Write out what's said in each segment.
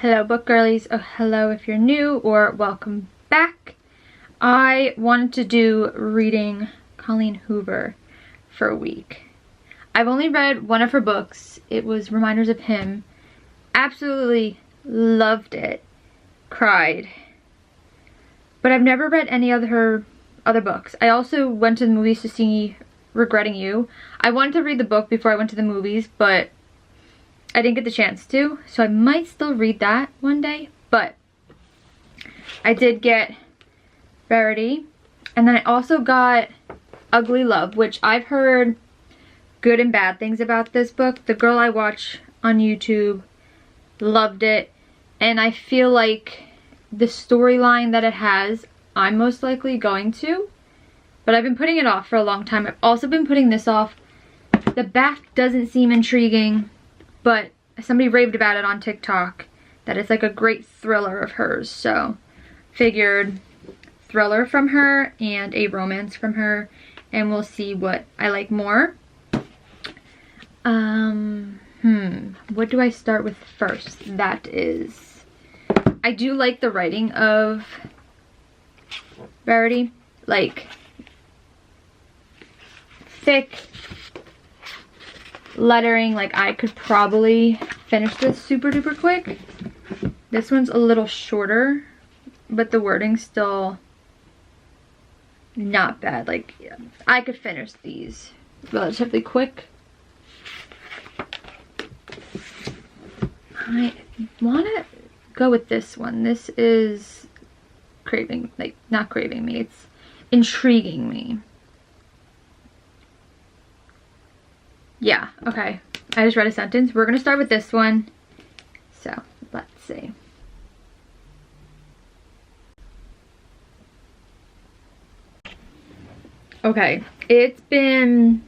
Hello book girlies, oh hello if you're new, or welcome back. I wanted to do reading Colleen Hoover for a week. I've only read one of her books. It was Reminders of Him. Absolutely loved it. Cried. But I've never read any of her other books. I also went to the movies to see Regretting You. I wanted to read the book before I went to the movies, but I didn't get the chance to, so I might still read that one day. But I did get Verity, and then I also got Ugly Love, which I've heard good and bad things about this book. The girl I watch on YouTube loved it, and I feel like the storyline that it has, I'm most likely going to, but I've been putting it off for a long time. I've also been putting this off. The back doesn't seem intriguing, but somebody raved about it on TikTok, that it's like a great thriller of hers, so figured thriller from her and a romance from her, and we'll see what I like more. What do I start with first? That is, I do like the writing of Verity, like thick lettering. Like I could probably finish this super duper quick. This one's a little shorter, but the wording's still not bad. Like I could finish these relatively quick. I want to go with this one. This is craving, like not craving me, it's intriguing me. Yeah, okay. I just read a sentence. We're gonna start with this one. So, let's see. Okay, it's been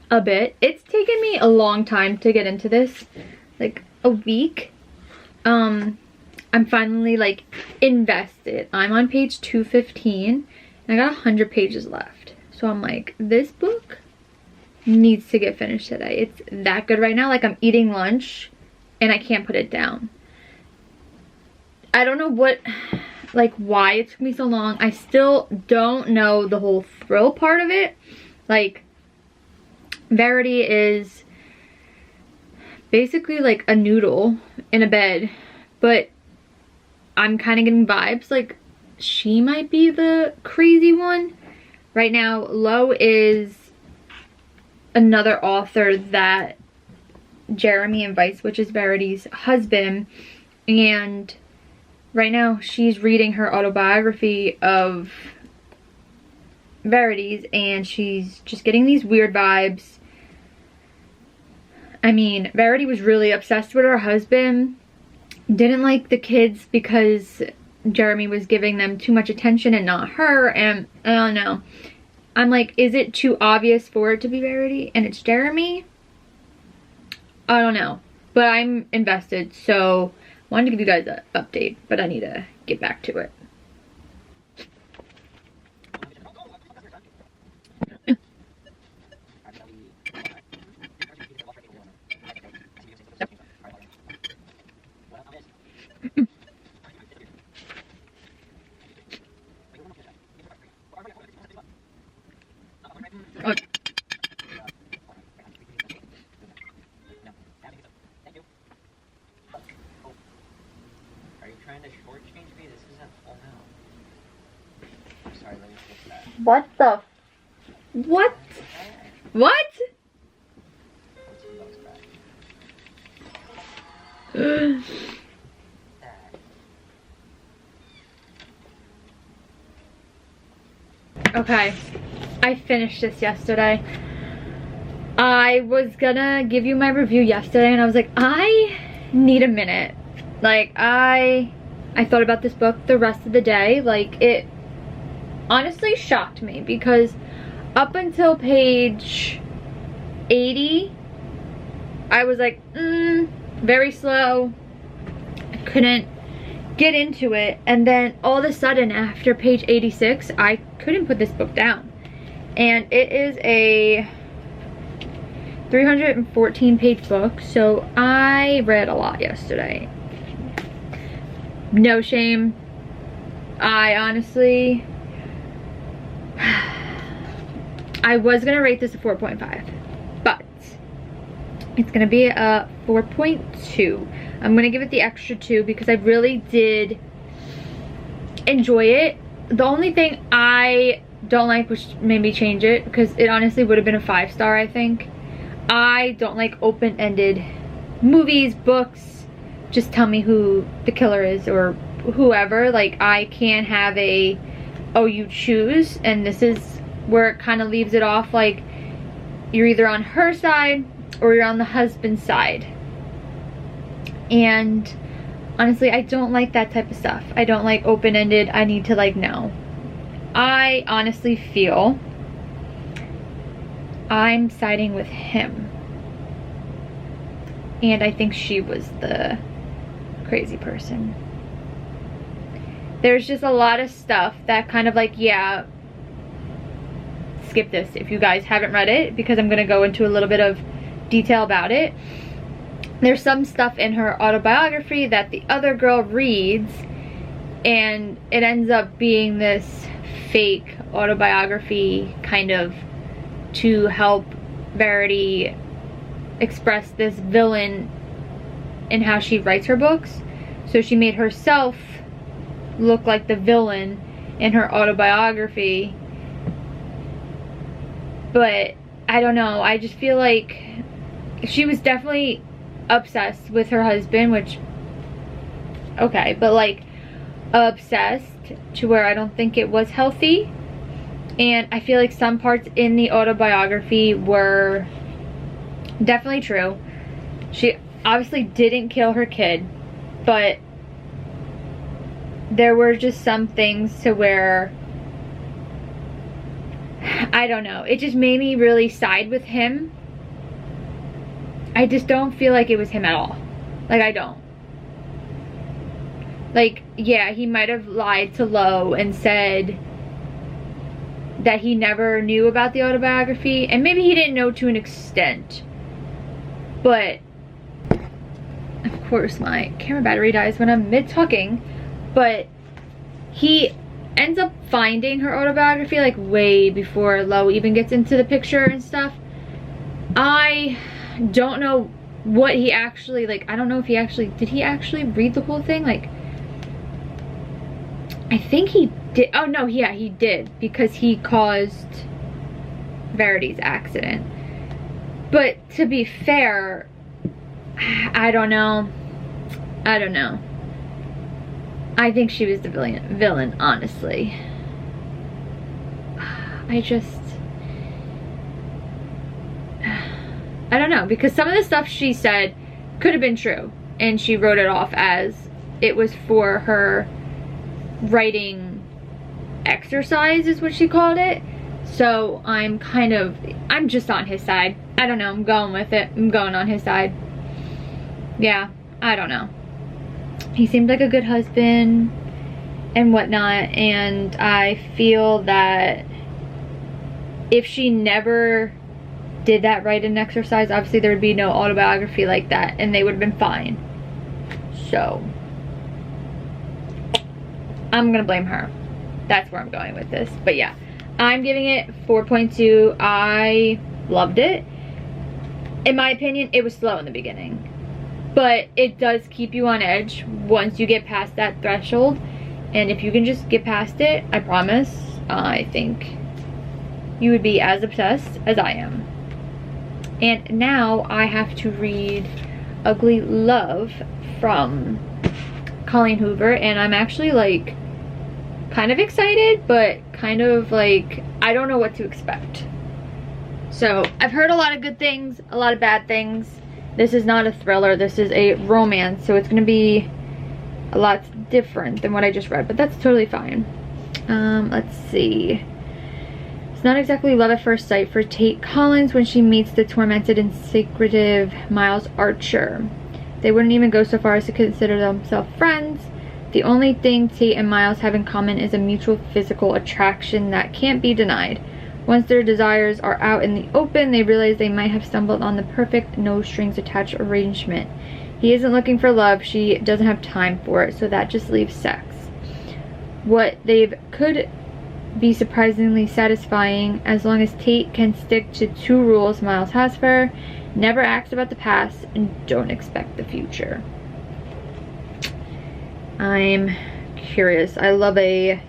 a bit. It's taken me a long time to get into this. Like a week. I'm finally like invested. I'm on page 215 and I got 100 pages left. So I'm like, this book needs to get finished today. It's that good right now. Like I'm eating lunch and I can't put it down. I don't know what, like why it took me so long. I still don't know the whole thrill part of it. Like Verity is basically like a noodle in a bed, but I'm kind of getting vibes like she might be the crazy one. Right now, Lo is another author that Jeremy invites, which is Verity's husband, and right now she's reading her autobiography of Verity's, and she's just getting these weird vibes. I mean, Verity was really obsessed with her husband, didn't like the kids because Jeremy was giving them too much attention and not her, and I don't know. I'm like, is it too obvious for it to be Verity and it's Jeremy? I don't know, but I'm invested, so I wanted to give you guys an update, but I need to get back to it. Oh. Are you trying to shortchange me? This isn't full now. Sorry, let me fix that. What the? What? What? Okay, I finished this yesterday. I was gonna give you my review yesterday and I was like, I need a minute. Like I thought about this book the rest of the day. Like it honestly shocked me because up until page 80 I was like, very slow. I couldn't get into it, and then all of a sudden after page 86 I couldn't put this book down. And it is a 314 page book, so I read a lot yesterday. no shame. I honestly, I was gonna rate this a 4.5, but it's gonna be a 4.2. I'm gonna give it the extra 2 because I really did enjoy it. The only thing I don't like, which made me change it, because it honestly would have been a 5-star, I think. I don't like open-ended movies, books. Just tell me who the killer is or whoever. Like, I can't have a, oh, you choose, and this is where it kind of leaves it off like you're either on her side or you're on the husband's side. And honestly, I don't like that type of stuff. I don't like open-ended. I need to like know. I honestly feel I'm siding with him. And I think she was the crazy person. There's just a lot of stuff that kind of like, yeah, skip this if you guys haven't read it, because I'm going to go into a little bit of detail about it. There's some stuff in her autobiography that the other girl reads, and it ends up being this fake autobiography kind of to help Verity express this villain in how she writes her books. So she made herself look like the villain in her autobiography. But I don't know, I just feel like she was definitely obsessed with her husband, which, okay, but like obsessed to where I don't think it was healthy. And I feel like some parts in the autobiography were definitely true. She obviously didn't kill her kid, but there were just some things to where, I don't know, it just made me really side with him. I just don't feel like it was him at all. Like, I don't. Like, yeah, he might have lied to Lo and said that he never knew about the autobiography, and maybe he didn't know to an extent. But of course my camera battery dies when I'm mid-talking. But he ends up finding her autobiography like way before Lo even gets into the picture and stuff. I don't know what he actually, like, I don't know if he actually, did he actually read the whole thing? Like, I think he did. Oh no, yeah, he did, because he caused Verity's accident. But to be fair, I don't know. I don't know. I think she was the villain, honestly. I don't know, because some of the stuff she said could have been true, and she wrote it off as it was for her writing exercise, is what she called it. So I'm just on his side. I don't know, I'm going with it. I'm going on his side. Yeah, I don't know. He seemed like a good husband and whatnot, and I feel that if she never did that write-in exercise, obviously there would be no autobiography like that, and they would have been fine. So I'm gonna blame her. That's where I'm going with this. But yeah, I'm giving it 4.2. I loved it. In my opinion, it was slow in the beginning, but it does keep you on edge once you get past that threshold. And if you can just get past it, I promise, I think you would be as obsessed as I am. And now I have to read Ugly Love from Colleen Hoover, and I'm actually like kind of excited, but kind of like I don't know what to expect. So I've heard a lot of good things, a lot of bad things. This is not a thriller, this is a romance, so it's gonna be a lot different than what I just read, but that's totally fine. Let's see. It's not exactly love at first sight for Tate Collins when she meets the tormented and secretive Miles Archer. They wouldn't even go so far as to consider themselves friends. The only thing Tate and Miles have in common is a mutual physical attraction that can't be denied. Once their desires are out in the open, they realize they might have stumbled on the perfect no-strings-attached arrangement. He isn't looking for love. She doesn't have time for it, so that just leaves sex. What they've could be surprisingly satisfying as long as Tate can stick to 2 rules Miles has for her. Never ask about the past and don't expect the future. I'm curious. I love a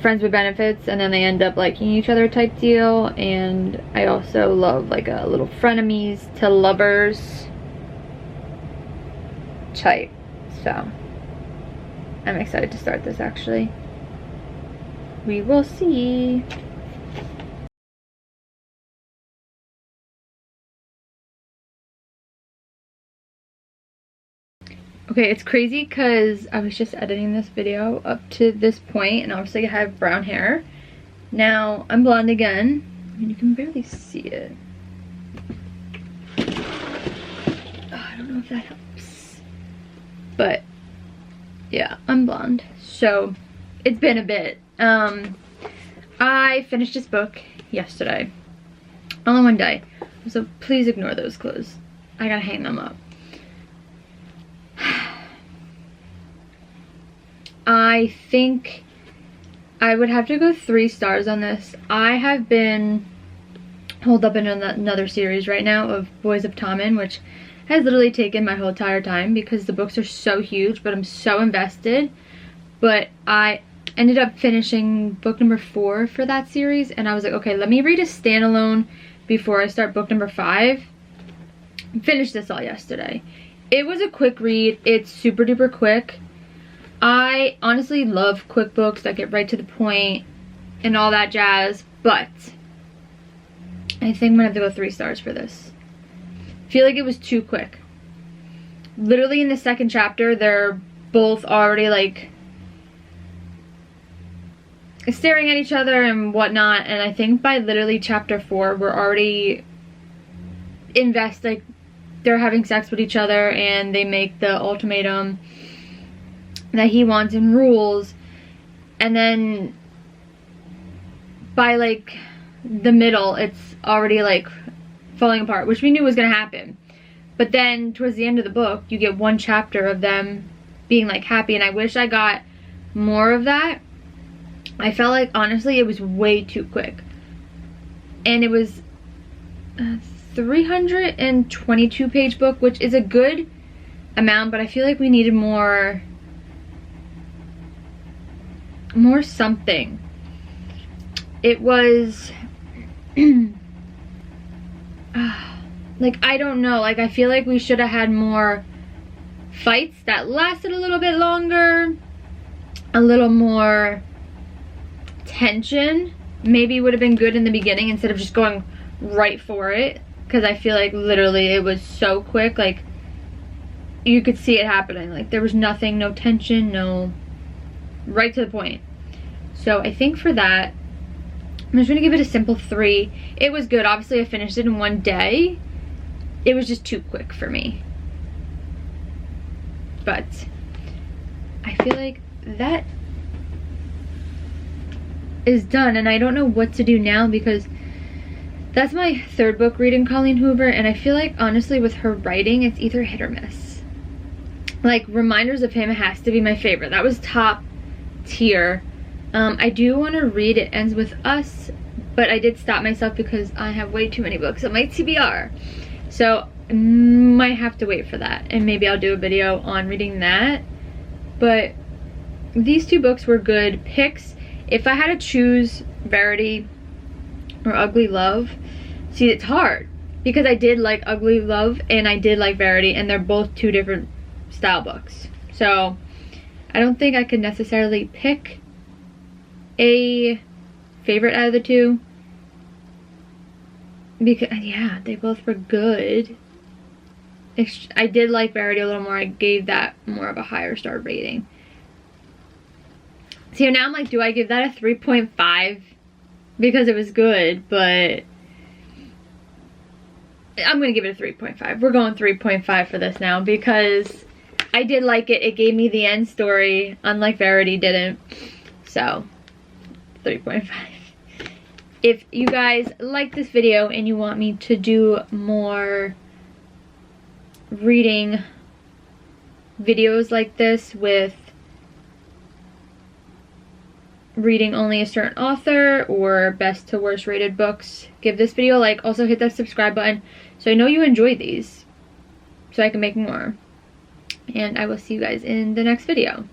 friends with benefits and then they end up liking each other type deal, and I also love like a little frenemies to lovers type. So I'm excited to start this actually. We will see. Okay, it's crazy because I was just editing this video up to this point and obviously I have brown hair. Now I'm blonde again. I mean, you can barely see it. Oh, I don't know if that helps. But yeah, I'm blonde. So it's been a bit. I finished this book yesterday. Only one day. So please ignore those clothes. I gotta hang them up. I think I would have to go 3 stars on this. I have been holed up in another series right now of Boys of Tommen, which has literally taken my whole entire time because the books are so huge, but I'm so invested. But I ended up finishing book number 4 for that series, and I was like, okay, let me read a standalone before I start book number 5. Finished this all yesterday. It was a quick read. It's super duper quick. I honestly love quick books that get right to the point and all that jazz, but I think I'm gonna have to go 3 stars for this. I feel like it was too quick. Literally in the 2nd chapter, they're both already like staring at each other and whatnot, and I think by literally chapter 4, we're already like they're having sex with each other and they make the ultimatum that he wants and rules, and then by like the middle it's already like falling apart, which we knew was gonna happen. But then towards the end of the book you get 1 chapter of them being like happy, and I wish I got more of that. I felt like honestly it was way too quick, and it was a 322 page book, which is a good amount, but I feel like we needed more something. It was like, I don't know, like I feel like we should have had more fights that lasted a little bit longer, a little more tension. Maybe would have been good in the beginning instead of just going right for it, because I feel like literally it was so quick, like you could see it happening, like there was nothing, no tension, no, right to the point. So I think for that I'm just gonna give it a simple 3. It was good. Obviously I finished it in 1 day. It was just too quick for me, but I feel like that is done, and I don't know what to do now because that's my 3rd book reading Colleen Hoover, and I feel like honestly with her writing it's either hit or miss. Like Reminders of Him has to be my favorite. That was top tier. I do want to read It Ends With Us, but I did stop myself because I have way too many books on my TBR, so I might have to wait for that, and maybe I'll do a video on reading that. But these 2 books were good picks. If I had to choose Verity or Ugly Love, see, it's hard because I did like Ugly Love and I did like Verity, and they're both 2 different style books, so I don't think I could necessarily pick a favorite out of the 2 because yeah, they both were good. I did like Verity a little more. I gave that more of a higher star rating. So now I'm like, do I give that a 3.5 because it was good? But I'm gonna give it a 3.5. We're going 3.5 for this now because I did like it. It gave me the end story, unlike Verity didn't. So 3.5. If you guys like this video and you want me to do more reading videos like this with reading only a certain author or best to worst rated books, give this video a like. Also hit that subscribe button so I know you enjoy these so I can make more. And I will see you guys in the next video.